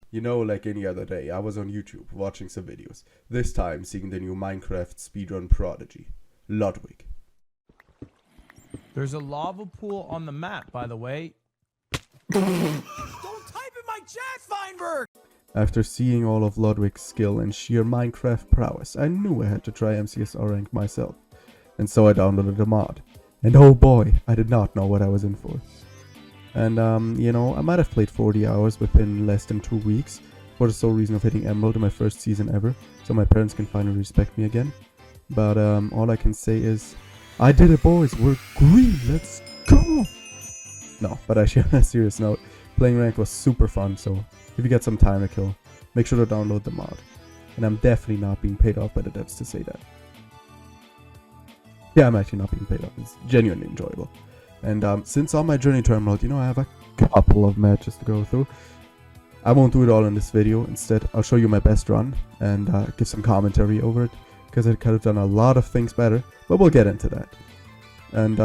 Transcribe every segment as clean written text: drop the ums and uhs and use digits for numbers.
You know, like any other day, I was on YouTube watching some videos. This time, seeing the new Minecraft speedrun prodigy, Ludwig. There's a lava pool on the map, by the way. Don't type in my chat, Feinberg! After seeing all of Ludwig's skill and sheer Minecraft prowess, I knew I had to try MCSR rank myself. And so I downloaded the mod. And oh boy, I did not know what I was in for. And you know, I might have played 40 hours within less than 2 weeks for the sole reason of hitting Emerald in my first season ever, so my parents can finally respect me again. But all I can say is, I did it, boys, we're green, let's go! No, but actually on a serious note, playing ranked was super fun, so if you get some time to kill, make sure to download the mod. And I'm definitely not being paid off by the devs to say that. Yeah, I'm actually not being paid off, it's genuinely enjoyable. And since on my journey to Emerald, you know, I have a couple of matches to go through. I won't do it all in this video. Instead, I'll show you my best run and give some commentary over it, because I could have done a lot of things better, but we'll get into that. And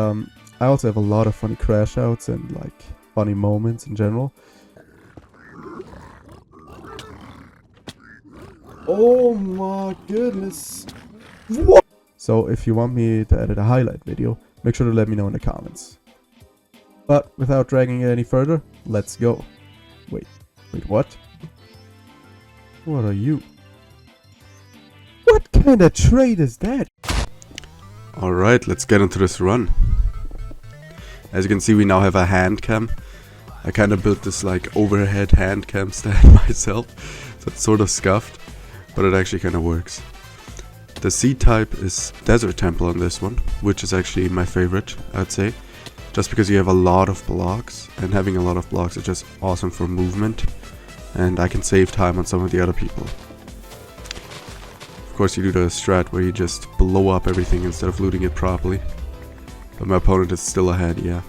I also have a lot of funny crash outs and like funny moments in general. Oh my goodness. What? So if you want me to edit a highlight video, make sure to let me know in the comments. But without dragging it any further, let's go. Wait, what? What are you? What kind of trade is that? Alright, let's get into this run. As you can see, we now have a hand cam. I kind of built this like overhead hand cam stand myself, so it's sort of scuffed, but it actually kind of works. The seed type is Desert Temple on this one, which is actually my favorite, I'd say. Just because you have a lot of blocks, and having a lot of blocks is just awesome for movement, and I can save time on some of the other people. Of course, you do the strat where you just blow up everything instead of looting it properly. But my opponent is still ahead, yeah.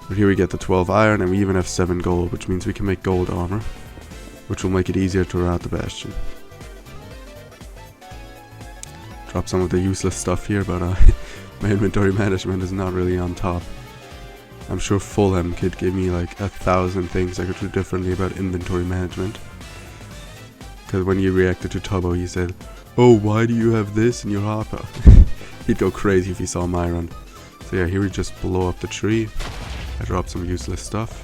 But here we get the 12 iron, and we even have 7 gold, which means we can make gold armor, which will make it easier to route the bastion. Drop some of the useless stuff here, but my inventory management is not really on top. I'm sure Fulham could give me like 1,000 things I could do differently about inventory management. Because when you reacted to Tubbo, he said, "Oh, why do you have this in your hopper?" He'd go crazy if he saw my run. So yeah, here we just blow up the tree. I drop some useless stuff.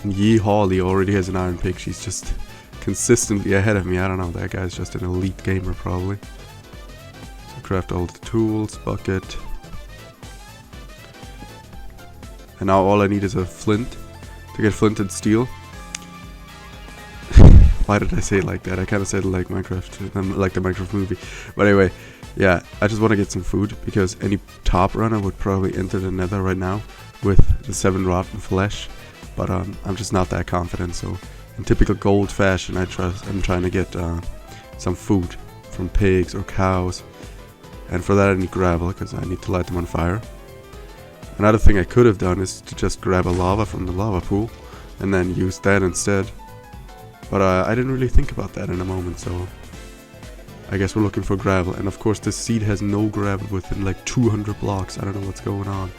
And Yee Hawley already has an iron pick. She's just consistently ahead of me. I don't know, that guy's just an elite gamer probably. So craft all the tools, bucket. And now all I need is a flint to get flint and steel. Why did I say it like that? I kind of said it like Minecraft, like the Minecraft movie. But anyway, yeah, I just want to get some food, because any top runner would probably enter the nether right now with the 7 rotten flesh. But I'm just not that confident, so in typical gold fashion, I'm trying to get some food from pigs or cows. And for that I need gravel, because I need to light them on fire. Another thing I could have done is to just grab a lava from the lava pool and then use that instead. But I didn't really think about that in a moment, so I guess we're looking for gravel. And of course this seed has no gravel within like 200 blocks. I don't know what's going on.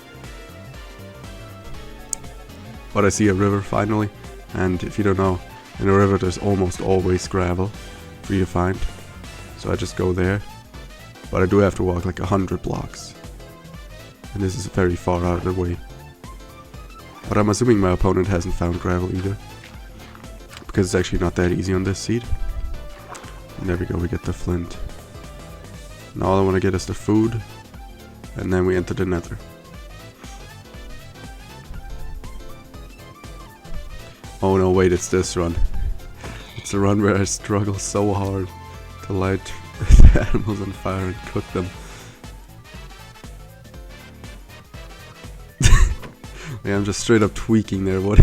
But I see a river finally, and if you don't know, in a river there's almost always gravel for you to find. So I just go there. But I do have to walk like 100 blocks. And this is very far out of the way. But I'm assuming my opponent hasn't found gravel either, because it's actually not that easy on this seed. And there we go, we get the flint. And all I want to get is the food, and then we enter the nether. Oh no, wait, it's this run. It's the run where I struggle so hard to light the animals on fire and cook them. Yeah, I'm just straight up tweaking there. What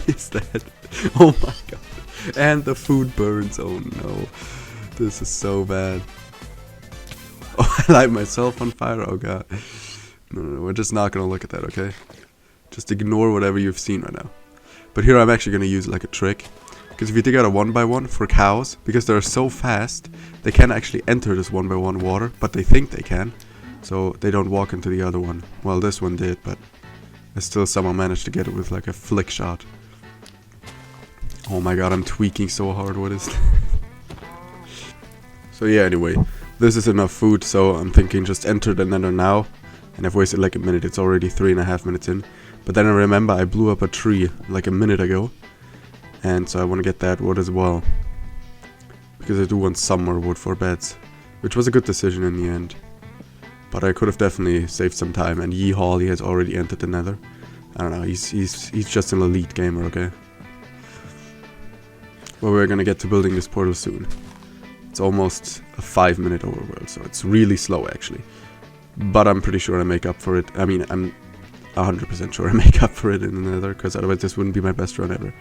is that? Oh my god. And the food burns. Oh no. This is so bad. Oh, I light myself on fire. Oh god. No, we're just not gonna look at that, okay? Just ignore whatever you've seen right now. But here I'm actually gonna use like a trick. Because if you dig out a 1x1 for cows, because they're so fast, they can't actually enter this 1x1 water, but they think they can. So they don't walk into the other one. Well, this one did, but I still somehow managed to get it with like a flick shot. Oh my god, I'm tweaking so hard, what is that? So yeah, anyway, this is enough food, so I'm thinking just enter the nether now. And I've wasted like a minute, it's already 3.5 minutes in. But then I remember I blew up a tree like a minute ago. And so I want to get that wood as well. Because I do want some more wood for beds. Which was a good decision in the end. But I could have definitely saved some time. And Yeehaw, he has already entered the nether. I don't know, he's just an elite gamer, okay? Well, we're gonna get to building this portal soon. It's almost a 5-minute overworld, so it's really slow actually. But I'm pretty sure I make up for it. I mean, I'm 100% sure I make up for it in the nether, because otherwise this wouldn't be my best run ever.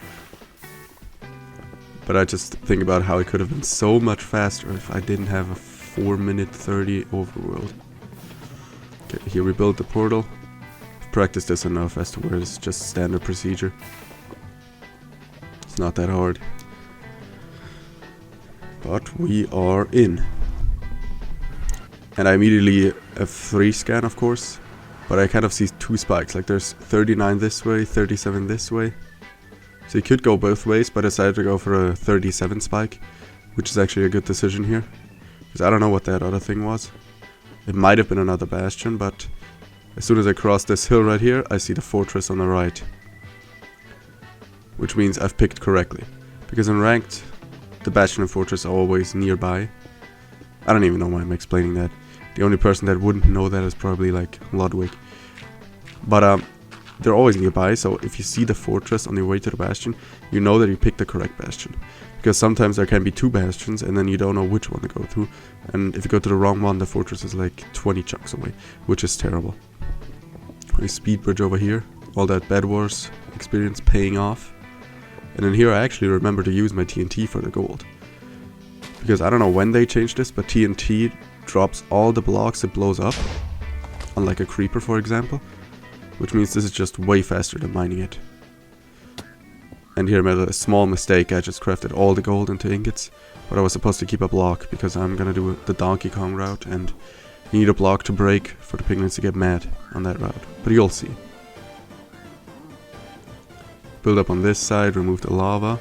But I just think about how it could have been so much faster if I didn't have a 4-minute 30 overworld. Okay, here we build the portal. I've practiced this enough as to where it's just standard procedure. It's not that hard. But we are in. And I immediately have 3 scan, of course. But I kind of see 2 spikes. Like there's 39 this way, 37 this way. So you could go both ways, but I decided to go for a 37 spike. Which is actually a good decision here. Because I don't know what that other thing was. It might have been another bastion, but as soon as I cross this hill right here, I see the fortress on the right. Which means I've picked correctly. Because in ranked, the bastion and fortress are always nearby. I don't even know why I'm explaining that. The only person that wouldn't know that is probably like Ludwig. But they're always nearby, so if you see the fortress on your way to the bastion, you know that you picked the correct bastion. Because sometimes there can be 2 bastions and then you don't know which one to go to. And if you go to the wrong one, the fortress is like 20 chunks away, which is terrible. A speed bridge over here. All that Bed Wars experience paying off. And then here I actually remember to use my TNT for the gold. Because I don't know when they changed this, but TNT drops all the blocks it blows up. Unlike a creeper, for example. Which means this is just way faster than mining it. And here I made a small mistake, I just crafted all the gold into ingots. But I was supposed to keep a block, because I'm gonna do the Donkey Kong route. And you need a block to break for the piglins to get mad on that route. But you'll see. Build up on this side, remove the lava.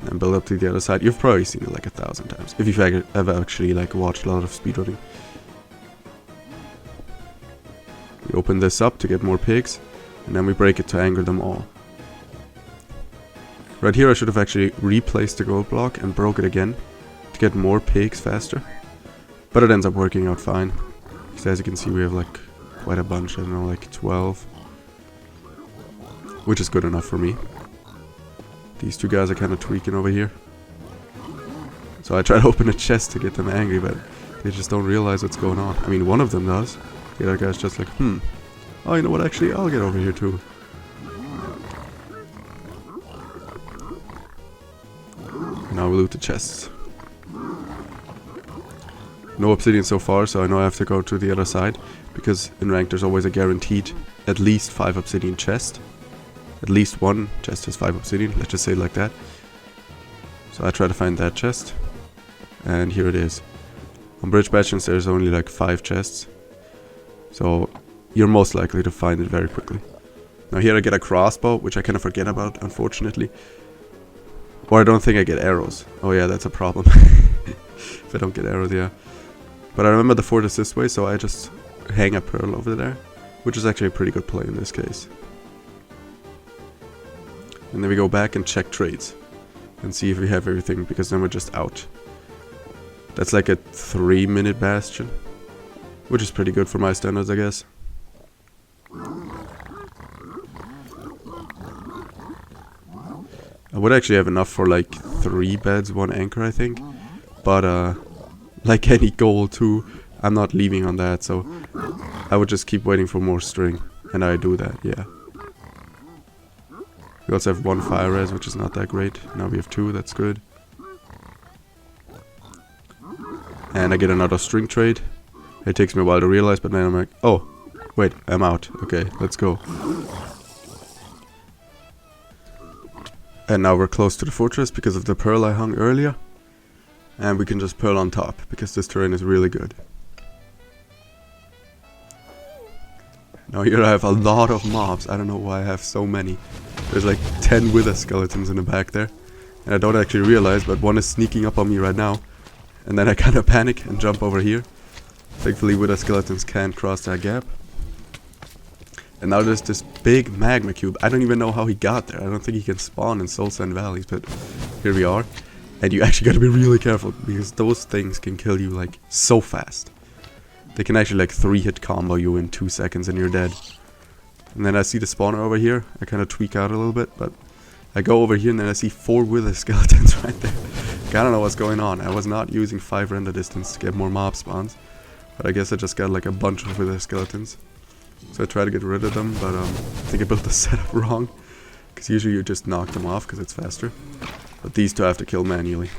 And build up to the other side. You've probably seen it like 1,000 times. If you've ever actually like watched a lot of speedrunning. We open this up to get more pigs. And then we break it to anger them all. Right here I should have actually replaced the gold block and broke it again. To get more pigs faster. But it ends up working out fine. Because as you can see we have like quite a bunch. I don't know, like 12. Which is good enough for me. These 2 guys are kind of tweaking over here. So I try to open a chest to get them angry, but they just don't realize what's going on. I mean, one of them does. The other guy's just like, oh, you know what, actually, I'll get over here too. Now we loot the chests. No obsidian so far, so I know I have to go to the other side. Because in ranked there's always a guaranteed at least 5 obsidian chest. At least 1 chest has 5 obsidian, let's just say it like that. So I try to find that chest. And here it is. On bridge bastions there's only like 5 chests. So you're most likely to find it very quickly. Now here I get a crossbow, which I kind of forget about, unfortunately. Or I don't think I get arrows. Oh yeah, that's a problem. If I don't get arrows, yeah. But I remember the fort is this way, so I just hang a pearl over there. Which is actually a pretty good play in this case. And then we go back and check trades. And see if we have everything, because then we're just out. That's like a 3-minute bastion. Which is pretty good for my standards, I guess. I would actually have enough for like 3 beds, 1 anchor, I think. But like any goal too, I'm not leaving on that, so I would just keep waiting for more string. And I do that, yeah. We also have 1 fire res, which is not that great. Now we have 2, that's good. And I get another string trade. It takes me a while to realize, but then I'm like, oh, wait, I'm out. Okay, let's go. And now we're close to the fortress because of the pearl I hung earlier. And we can just pearl on top, because this terrain is really good. Now Now here I have a lot of mobs. I don't know why I have so many. There's like 10 wither skeletons in the back there. And I don't actually realize, but one is sneaking up on me right now. And then I kind of panic and jump over here. Thankfully wither skeletons can't cross that gap. And now there's this big magma cube. I don't even know how he got there. I don't think he can spawn in Soul Sand Valleys, but here we are. And you actually gotta be really careful, because those things can kill you like so fast. They can actually like 3-hit combo you in 2 seconds and you're dead. And then I see the spawner over here. I kind of tweak out a little bit, but I go over here and then I see 4 wither skeletons right there. I don't know what's going on. I was not using 5 render distance to get more mob spawns, but I guess I just got like a bunch of wither skeletons. So I try to get rid of them, but I think I built the setup wrong. Because usually you just knock them off because it's faster. But these two I have to kill manually.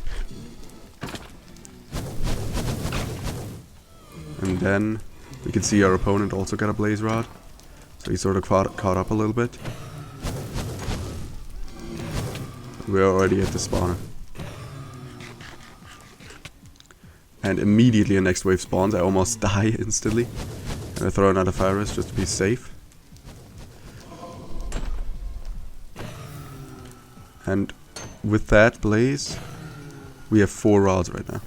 And then we can see our opponent also got a blaze rod. So he's sort of caught up a little bit. We're already at the spawner. And immediately a next wave spawns. I almost die instantly. And I throw another fire resist just to be safe. And with that blaze, we have 4 rods right now.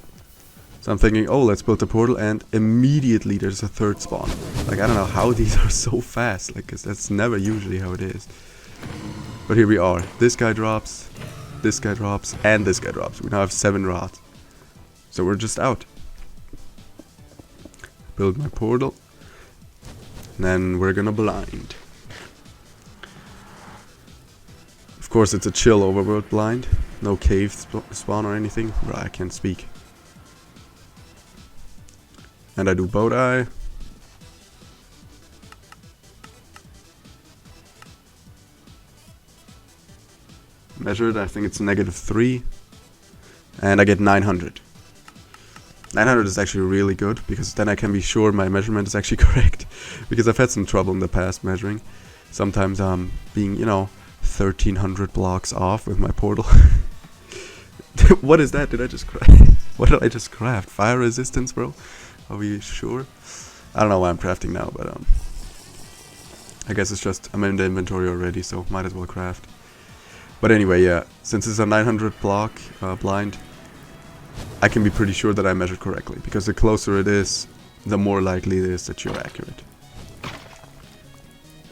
So I'm thinking, oh, let's build a portal, and immediately there's a 3rd spawn. Like, I don't know how these are so fast, like, 'cause that's never usually how it is. But here we are. This guy drops, and this guy drops. We now have 7 rods. So we're just out. Build my portal. And then we're gonna blind. Of course, it's a chill overworld blind. No cave spawn or anything. Bro, I can't speak. And I do bow die. Measured, I think it's -3. And I get 900. 900 is actually really good, because then I can be sure my measurement is actually correct. Because I've had some trouble in the past measuring. Sometimes I'm being, you know, 1300 blocks off with my portal. What is that? Did I just craft? What did I just craft? Fire resistance, bro? Are we sure? I don't know why I'm crafting now, but I guess it's just I'm in the inventory already, so might as well craft. But anyway, yeah, since it's a 900 block blind, I can be pretty sure that I measured correctly, because the closer it is, the more likely it is that you're accurate.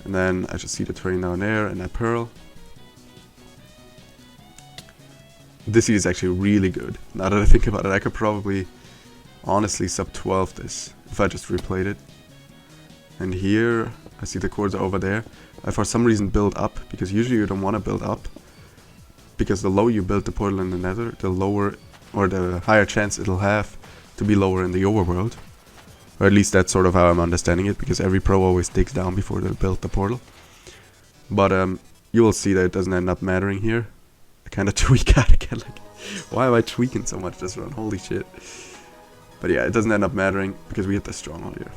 And then I just see the terrain down there and that pearl. This seed is actually really good. Now that I think about it, I could probably honestly sub 12 this if I just replayed it. And here I see the chords are over there. I for some reason build up, because usually you don't want to build up, because the lower you build the portal in the nether, the lower or the higher chance it'll have to be lower in the overworld. Or at least that's sort of how I'm understanding it, because every pro always digs down before they build the portal. But you will see that it doesn't end up mattering here. I kind of tweak out again, like, why am I tweaking so much this run? Holy shit. But yeah, it doesn't end up mattering, because we hit the stronghold here.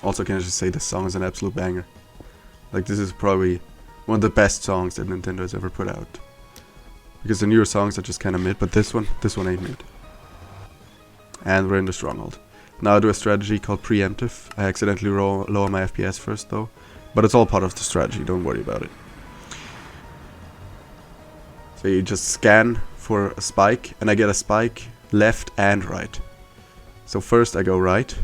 Also, can I just say this song is an absolute banger. Like, this is probably one of the best songs that Nintendo has ever put out. Because the newer songs are just kind of mid, but this one ain't mid. And we're in the stronghold. Now I do a strategy called preemptive. I accidentally lower my FPS first though. But it's all part of the strategy, don't worry about it. So you just scan for a spike, and I get a spike left and right. So first I go right.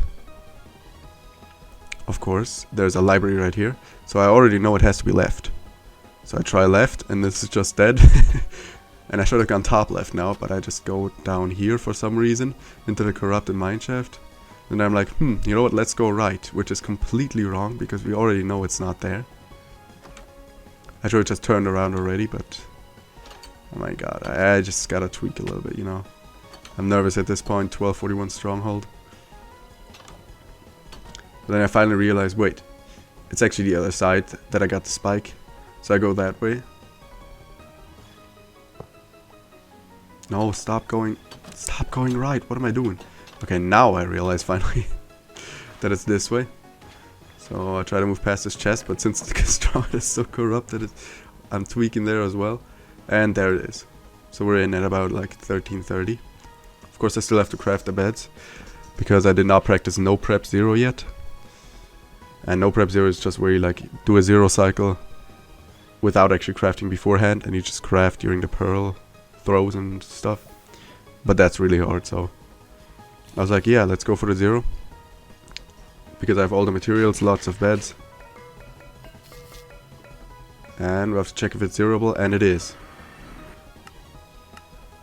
Of course, there's a library right here. So I already know it has to be left. So I try left, and this is just dead. And I should have gone top left now, but I just go down here for some reason, into the corrupted mineshaft. And I'm like, you know what, let's go right, which is completely wrong, because we already know it's not there. I should have just turned around already, but oh my god, I just gotta tweak a little bit, you know. I'm nervous at this point, 1241 stronghold. But then I finally realized, wait, it's actually the other side that I got the spike. So I go that way. No, stop going right. What am I doing? Okay, now I realize finally that it's this way. So I try to move past this chest, but since the stronghold is so corrupted, I'm tweaking there as well. And there it is. So we're in at about like 1330. Of course, I still have to craft the beds. because I did not practice no prep 0 yet. And no prep 0 is just where you like do a 0 cycle without actually crafting beforehand, and you just craft during the pearl throws and stuff. But that's really hard, so I was like, yeah, let's go for the 0. Because I have all the materials, lots of beds. And we have to check if it's zeroable, and it is.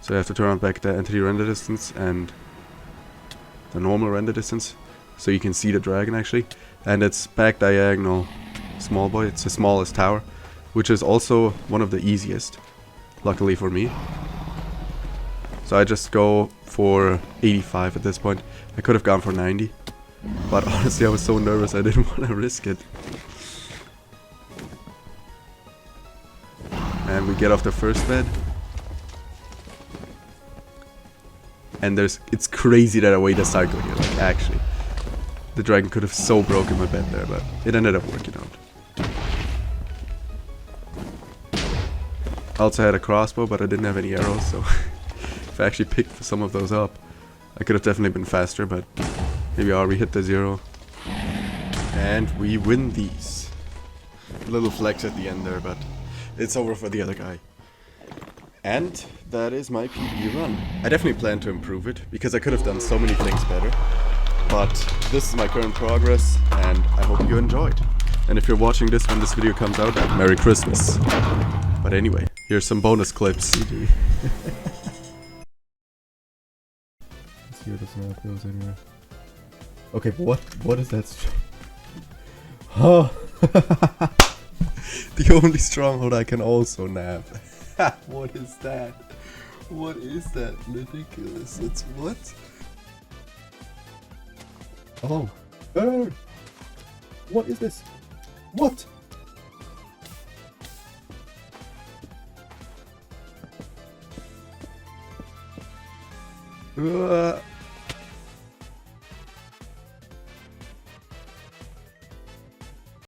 So I have to turn on back the entity render distance and the normal render distance, so you can see the dragon actually. And it's back diagonal small boy, it's the smallest tower, which is also one of the easiest, luckily for me. So I just go for 85 at this point. I could have gone for 90, but honestly I was so nervous I didn't want to risk it. And we get off the first bed. And it's crazy that I wait a cycle here, like actually. The dragon could have so broken my bed there, but it ended up working out. I also had a crossbow, but I didn't have any arrows, so if I actually picked some of those up, I could have definitely been faster, but here we are, we hit the 0. And we win these. A little flex at the end there, but it's over for the other guy. And that is my PB run. I definitely plan to improve it, because I could have done so many things better. But this is my current progress, and I hope you enjoyed. And if you're watching this when this video comes out, Merry Christmas. But anyway, here's some bonus clips. Let's see what this map goes anyway. Okay, but what is that? Oh. The only stronghold I can also nab. What is that? What is that? Ridiculous. It's what? Oh. What is this? What?